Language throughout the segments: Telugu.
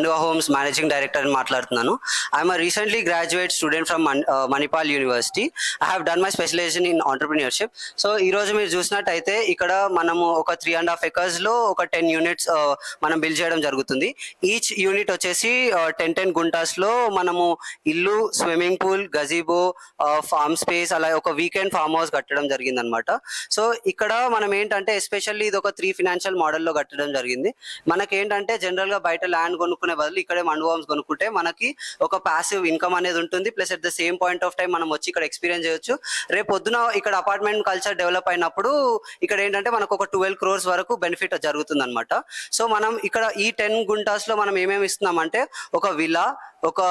Manduva Homes managing director అని మాట్లాడుతున్నాను. I'm a recently graduate student from Manipal University. I have done my specialization in entrepreneurship. So ఈ రోజు మీరు చూసినట్టయితే ఇక్కడ మనము ఒక 3.5 acres లో ఒక 10 units మనం బిల్డ్ చేయడం జరుగుతుంది. ఈచ్ యూనిట్ వచ్చేసి 10 గుంటాస్ లో మనము ఇల్లు, swimming pool, gazebo, farm space, అలా ఒక వీకెండ్ ఫార్మ్ హౌస్ కట్టడం జరిగింది అనమాట. సో ఇక్కడ మనం ఏంటంటే ఎస్పెషల్లీ ఇది ఒక 3 ఫినాన్షియల్ మోడల్లో కట్టడం జరిగింది. మనకి ఏంటంటే జనరల్ గా బయట ల్యాండ్ కొనుక్కునే బదులు ఇక్కడే మండువా హోమ్స్ కొనుక్కుంటే మనకి ఒక పాసివ్ ఇన్కమ్ అనేది ఉంటుంది. Plus at the same point of time మనం వచ్చి ఇక్కడ ఎక్స్పీరియన్స్ చేయొచ్చు. రేపు పొద్దున ఇక్కడ అపార్ట్మెంట్ కల్చర్ డెవలప్ అయినప్పుడు ఇక్కడ ఏంటంటే మనకు ఒక 12 crores వరకు బెనిఫిట్ జరుగుతుంది అనమాట. సో మనం ఇక్కడ ఈ 10 గుంటాస్ లో మనం ఏమేమి ఇస్తున్నామంటే ఒక విలా, ఒక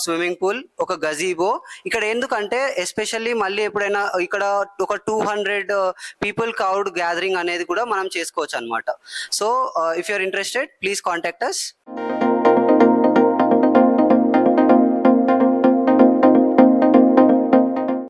స్విమ్మింగ్ పూల్, ఒక గజీబో. ఇక్కడ ఎందుకంటే ఎస్పెషల్లీ మళ్ళీ ఎప్పుడైనా ఇక్కడ ఒక 200 పీపుల్ క్రౌడ్ గ్యాదరింగ్ అనేది కూడా మనం చేసుకోవచ్చు అనమాట. So if you are interested, please contact us.